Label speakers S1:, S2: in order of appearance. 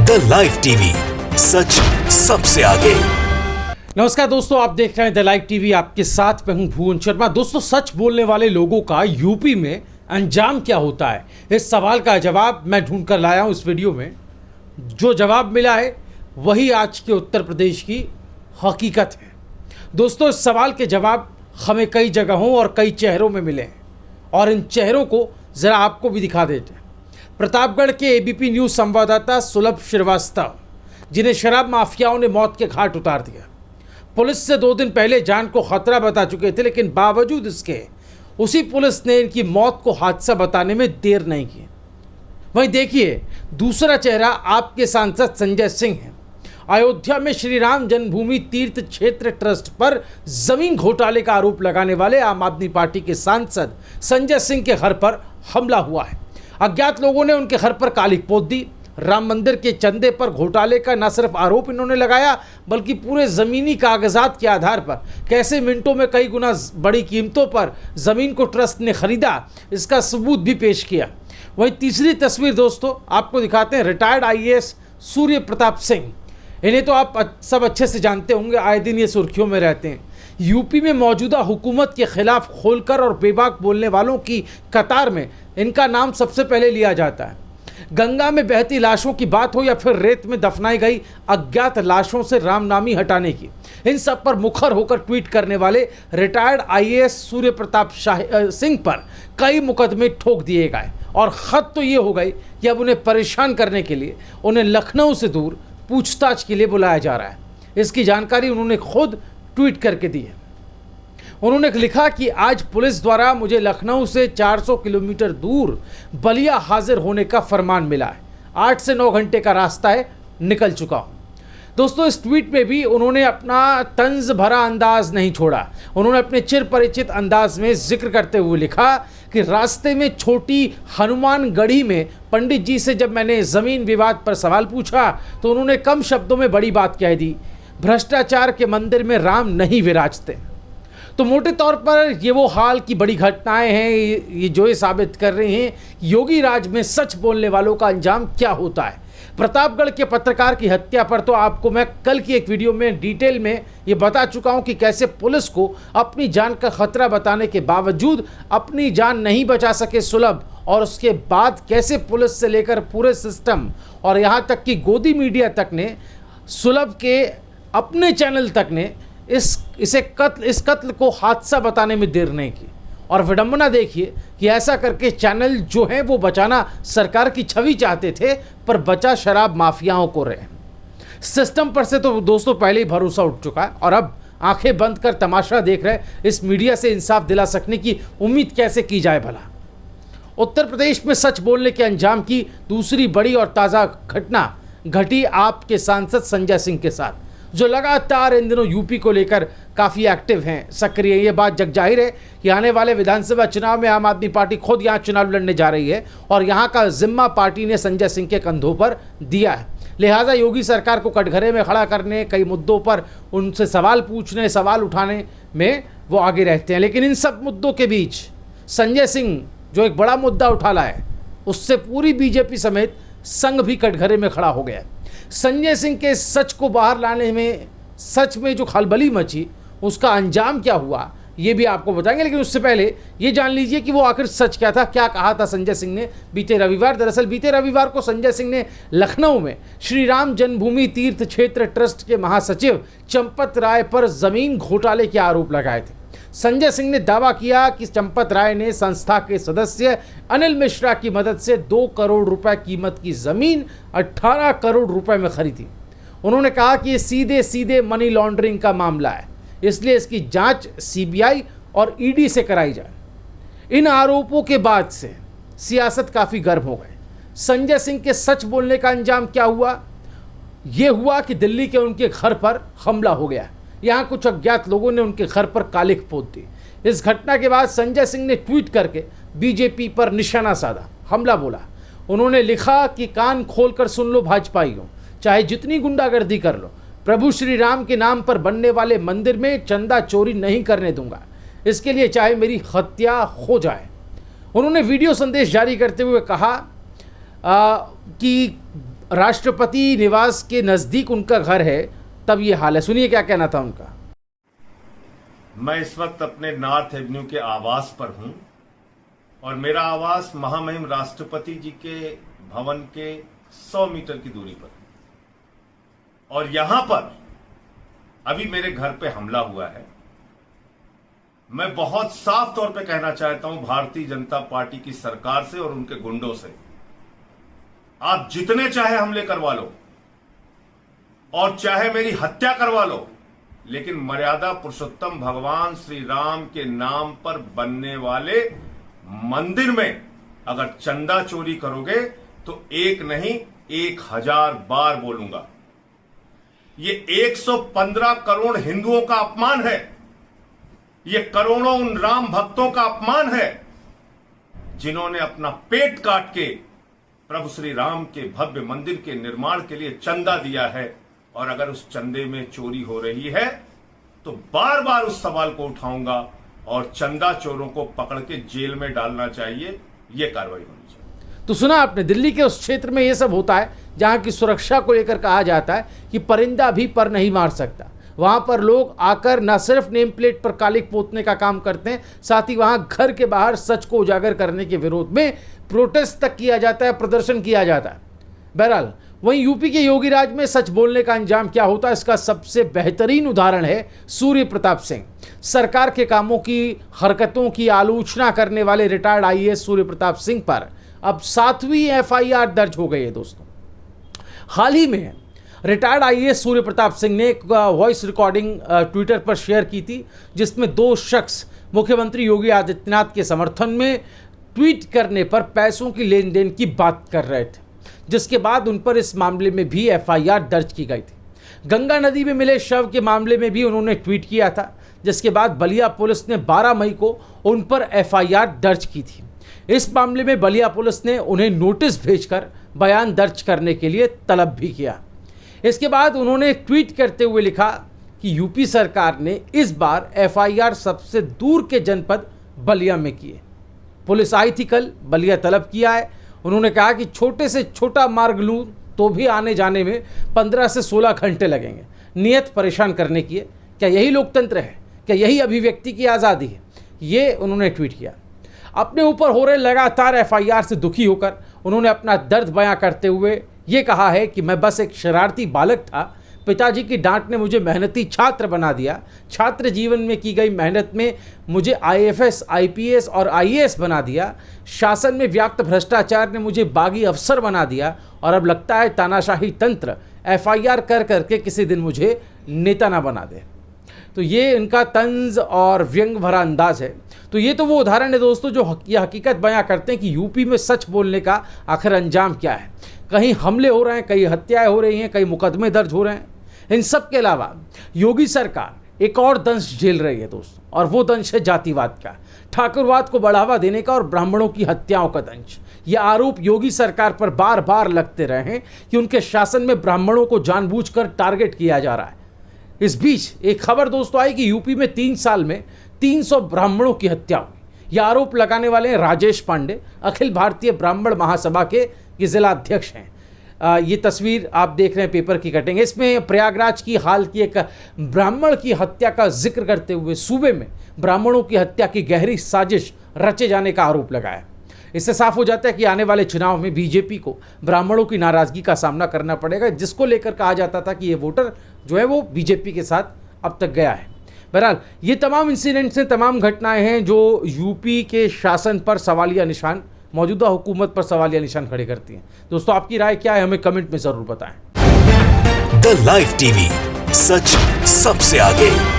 S1: The live TV, सच सबसे आगे।
S2: नमस्कार दोस्तों, आप देख रहे हैं द लाइव टीवी। आपके साथ मैं हूं भुवन शर्मा। दोस्तों, सच बोलने वाले लोगों का यूपी में अंजाम क्या होता है, इस सवाल का जवाब मैं ढूंढ कर लाया हूं इस वीडियो में। जो जवाब मिला है वही आज के उत्तर प्रदेश की हकीकत है। दोस्तों, इस सवाल के जवाब हमें कई जगहों और कई चेहरों में मिले हैं और इन चेहरों को ज़रा आपको भी दिखा देते हैं। प्रतापगढ़ के एबीपी न्यूज़ संवाददाता सुलभ श्रीवास्तव, जिन्हें शराब माफियाओं ने मौत के घाट उतार दिया। पुलिस से 2 दिन पहले जान को खतरा बता चुके थे, लेकिन बावजूद इसके उसी पुलिस ने इनकी मौत को हादसा बताने में देर नहीं की। वहीं देखिए, दूसरा चेहरा आपके सांसद संजय सिंह है। अयोध्या में श्री राम जन्मभूमि तीर्थ क्षेत्र ट्रस्ट पर जमीन घोटाले का आरोप लगाने वाले आम आदमी पार्टी के सांसद संजय सिंह के घर पर हमला हुआ है। अज्ञात लोगों ने उनके घर पर कालिख पोत दी। राम मंदिर के चंदे पर घोटाले का न सिर्फ आरोप इन्होंने लगाया, बल्कि पूरे ज़मीनी कागजात के आधार पर कैसे मिनटों में कई गुना बड़ी कीमतों पर ज़मीन को ट्रस्ट ने खरीदा, इसका सबूत भी पेश किया। वहीं तीसरी तस्वीर दोस्तों आपको दिखाते हैं। रिटायर्ड आईएएस सूर्य प्रताप सिंह, इन्हें तो आप सब अच्छे से जानते होंगे, आए दिन ये सुर्खियों में रहते हैं। यूपी में मौजूदा हुकूमत के खिलाफ खोलकर और बेबाक बोलने वालों की कतार में इनका नाम सबसे पहले लिया जाता है। गंगा में बहती लाशों की बात हो या फिर रेत में दफनाई गई अज्ञात लाशों से रामनामी हटाने की, इन सब पर मुखर होकर ट्वीट करने वाले रिटायर्ड आईएएस सूर्य प्रताप सिंह पर कई मुकदमे ठोक दिए गए और ख़त तो ये हो गई कि अब उन्हें परेशान करने के लिए उन्हें लखनऊ से दूर पूछताछ के लिए बुलाया जा रहा है। इसकी जानकारी उन्होंने खुद ट्वीट करके दी है। उन्होंने लिखा कि आज पुलिस द्वारा मुझे लखनऊ से 400 किलोमीटर दूर बलिया हाजिर होने का फरमान मिला है। 8 से 9 घंटे का रास्ता है, निकल चुका हूँ। दोस्तों, इस ट्वीट में भी उन्होंने अपना तंज भरा अंदाज नहीं छोड़ा। उन्होंने अपने चिर परिचित अंदाज में जिक्र करते हुए लिखा कि रास्ते में छोटी हनुमानगढ़ी में पंडित जी से जब मैंने ज़मीन विवाद पर सवाल पूछा तो उन्होंने कम शब्दों में बड़ी बात कह दी, भ्रष्टाचार के मंदिर में राम नहीं विराजते। तो मोटे तौर पर ये वो हाल की बड़ी घटनाएं हैं, ये जो ये साबित कर रही हैं कि योगी राज में सच बोलने वालों का अंजाम क्या होता है। प्रतापगढ़ के पत्रकार की हत्या पर तो आपको मैं कल की एक वीडियो में डिटेल में ये बता चुका हूं कि कैसे पुलिस को अपनी जान का खतरा बताने के बावजूद अपनी जान नहीं बचा सके सुलभ, और उसके बाद कैसे पुलिस से लेकर पूरे सिस्टम और यहाँ तक कि गोदी मीडिया तक ने, सुलभ के अपने चैनल तक ने इस कत्ल को हादसा बताने में देर नहीं की। और विडंबना देखिए कि ऐसा करके चैनल जो हैं वो बचाना सरकार की छवि चाहते थे, पर बचा शराब माफियाओं को रहे। सिस्टम पर से तो दोस्तों पहले ही भरोसा उठ चुका है और अब आंखें बंद कर तमाशा देख रहे इस मीडिया से इंसाफ दिला सकने की उम्मीद कैसे की जाए भला। उत्तर प्रदेश में सच बोलने के अंजाम की दूसरी बड़ी और ताज़ा घटना घटी आपके सांसद संजय सिंह के साथ, जो लगातार इन दिनों यूपी को लेकर काफ़ी एक्टिव हैं, सक्रिय। ये बात जग जाहिर है कि आने वाले विधानसभा चुनाव में आम आदमी पार्टी खुद यहाँ चुनाव लड़ने जा रही है और यहाँ का जिम्मा पार्टी ने संजय सिंह के कंधों पर दिया है। लिहाजा योगी सरकार को कटघरे में खड़ा करने, कई मुद्दों पर उनसे सवाल पूछने, सवाल उठाने में वो आगे रहते हैं। लेकिन इन सब मुद्दों के बीच संजय सिंह जो एक बड़ा मुद्दा उठा लाए, उससे पूरी बीजेपी समेत संघ भी कटघरे में खड़ा हो गया। संजय सिंह के सच को बाहर लाने में, सच में जो खलबली मची, उसका अंजाम क्या हुआ, ये भी आपको बताएंगे। लेकिन उससे पहले ये जान लीजिए कि वो आखिर सच क्या था, क्या कहा था संजय सिंह ने बीते रविवार। दरअसल बीते रविवार को संजय सिंह ने लखनऊ में श्री राम जन्मभूमि तीर्थ क्षेत्र ट्रस्ट के महासचिव चंपत राय पर जमीन घोटाले के आरोप लगाए थे। संजय सिंह ने दावा किया कि चंपत राय ने संस्था के सदस्य अनिल मिश्रा की मदद से 2 करोड़ रुपए कीमत की जमीन 18 करोड़ रुपए में खरीदी। उन्होंने कहा कि ये सीधे सीधे मनी लॉन्ड्रिंग का मामला है, इसलिए इसकी जांच सीबीआई और ईडी से कराई जाए। इन आरोपों के बाद से सियासत काफ़ी गर्म हो गए। संजय सिंह के सच बोलने का अंजाम क्या हुआ? ये हुआ कि दिल्ली के उनके घर पर हमला हो गया। यहाँ कुछ अज्ञात लोगों ने उनके घर पर कालिख पोत दी। इस घटना के बाद संजय सिंह ने ट्वीट करके बीजेपी पर निशाना साधा, हमला बोला। उन्होंने लिखा कि कान खोलकर सुन लो भाजपाइयों, चाहे जितनी गुंडागर्दी कर लो, प्रभु श्री राम के नाम पर बनने वाले मंदिर में चंदा चोरी नहीं करने दूंगा। इसके लिए चाहे मेरी हत्या हो जाए। उन्होंने वीडियो संदेश जारी करते हुए कहा कि राष्ट्रपति निवास के नज़दीक उनका घर है, तब ये हाल है। सुनिए क्या कहना था उनका।
S3: मैं इस वक्त अपने नॉर्थ एवेन्यू के आवास पर हूं और मेरा आवास महामहिम राष्ट्रपति जी के भवन के 100 मीटर की दूरी पर है और यहां पर अभी मेरे घर पे हमला हुआ है। मैं बहुत साफ तौर पे कहना चाहता हूं भारतीय जनता पार्टी की सरकार से और उनके गुंडों से, आप जितने चाहे हमले करवा लो और चाहे मेरी हत्या करवा लो, लेकिन मर्यादा पुरुषोत्तम भगवान श्री राम के नाम पर बनने वाले मंदिर में अगर चंदा चोरी करोगे तो एक नहीं 1000 बार बोलूंगा। ये 115 करोड़ हिंदुओं का अपमान है, ये करोड़ों उन राम भक्तों का अपमान है जिन्होंने अपना पेट काट के प्रभु श्री राम के भव्य मंदिर के निर्माण के लिए चंदा दिया है। और अगर उस चंदे में चोरी हो रही है तो बार बार उस सवाल को उठाऊंगा और चंदा चोरों को पकड़ के जेल में डालना चाहिए, यह कार्रवाई होनी चाहिए।
S2: तो सुना आपने, दिल्ली के उस क्षेत्र में यह सब होता है जहां की सुरक्षा को लेकर कहा जाता है कि परिंदा भी पर नहीं मार सकता। वहां पर लोग आकर न सिर्फ नेम प्लेट पर कालिक पोतने का काम करते हैं, साथ ही वहां घर के बाहर सच को उजागर करने के विरोध में प्रोटेस्ट तक किया जाता है, प्रदर्शन किया जाता है। बहरहाल वहीं यूपी के योगी राज में सच बोलने का अंजाम क्या होता है, इसका सबसे बेहतरीन उदाहरण है सूर्य प्रताप सिंह। सरकार के कामों की, हरकतों की आलोचना करने वाले रिटायर्ड आईएएस सूर्य प्रताप सिंह पर अब 7वीं एफआईआर दर्ज हो गई है। दोस्तों, हाल ही में रिटायर्ड आईएएस सूर्य प्रताप सिंह ने एक वॉइस रिकॉर्डिंग ट्विटर पर शेयर की थी, जिसमें 2 शख्स मुख्यमंत्री योगी आदित्यनाथ के समर्थन में ट्वीट करने पर पैसों की लेन देन की बात कर रहे थे, जिसके बाद उन पर इस मामले में भी एफआईआर दर्ज की गई थी। गंगा नदी में मिले शव के मामले में भी उन्होंने ट्वीट किया था, जिसके बाद बलिया पुलिस ने 12 मई को उन पर एफआईआर दर्ज की थी। इस मामले में बलिया पुलिस ने उन्हें नोटिस भेजकर बयान दर्ज करने के लिए तलब भी किया। इसके बाद उन्होंने ट्वीट करते हुए लिखा कि यूपी सरकार ने इस बार एफआईआर सबसे दूर के जनपद बलिया में किए। पुलिस आई थी कल, बलिया तलब किया है। उन्होंने कहा कि छोटे से छोटा मार्ग लूँ तो भी आने जाने में 15 से 16 घंटे लगेंगे। नियत परेशान करने की है। क्या यही लोकतंत्र है? क्या यही अभिव्यक्ति की आज़ादी है? ये उन्होंने ट्वीट किया। अपने ऊपर हो रहे लगातार एफआईआर से दुखी होकर उन्होंने अपना दर्द बयां करते हुए ये कहा है कि मैं बस एक शरारती बालक था, पिताजी की डांट ने मुझे मेहनती छात्र बना दिया, छात्र जीवन में की गई मेहनत में मुझे आईएफएस, आईपीएस और आईएएस बना दिया, शासन में व्याप्त भ्रष्टाचार ने मुझे बागी अफसर बना दिया और अब लगता है तानाशाही तंत्र एफआईआर कर करके किसी दिन मुझे नेता ना बना दे। तो ये इनका तंज और व्यंग भरा अंदाज है। तो ये तो वो उदाहरण है दोस्तों जो ये हकीकत बयां करते हैं कि यूपी में सच बोलने का आखिर अंजाम क्या है। कहीं हमले हो रहे हैं, कहीं हत्याएं हो रही हैं, कई मुकदमे दर्ज हो रहे हैं। इन सब के अलावा योगी सरकार एक और दंश झेल रही है दोस्तों, और वो दंश है जातिवाद का, ठाकुरवाद को बढ़ावा देने का और ब्राह्मणों की हत्याओं का दंश। ये आरोप योगी सरकार पर बार बार लगते रहे हैं कि उनके शासन में ब्राह्मणों को जानबूझकर टारगेट किया जा रहा है। इस बीच एक खबर दोस्तों आई कि यूपी में 3 साल में 300 ब्राह्मणों की हत्या हुई। यह आरोप लगाने वाले हैं राजेश पांडे, अखिल भारतीय ब्राह्मण महासभा के ये जिला अध्यक्ष हैं। ये तस्वीर आप देख रहे हैं पेपर की कटिंग। इसमें प्रयागराज की हाल की एक ब्राह्मण की हत्या का जिक्र करते हुए सूबे में ब्राह्मणों की हत्या की गहरी साजिश रचे जाने का आरोप लगाया। इससे साफ हो जाता है कि आने वाले चुनाव में बीजेपी को ब्राह्मणों की नाराजगी का सामना करना पड़ेगा, जिसको लेकर कहा जाता था कि ये वोटर जो है वो बीजेपी के साथ अब तक गया है। बहरहाल ये तमाम इंसिडेंट्स हैं, तमाम घटनाएं हैं जो यूपी के शासन पर सवालिया निशान, मौजूदा हुकूमत पर सवालिया निशान खड़े करती हैं। दोस्तों, आपकी राय क्या है, हमें कमेंट में ज़रूर बताएं।
S1: द लाइव टीवी, सच सबसे आगे।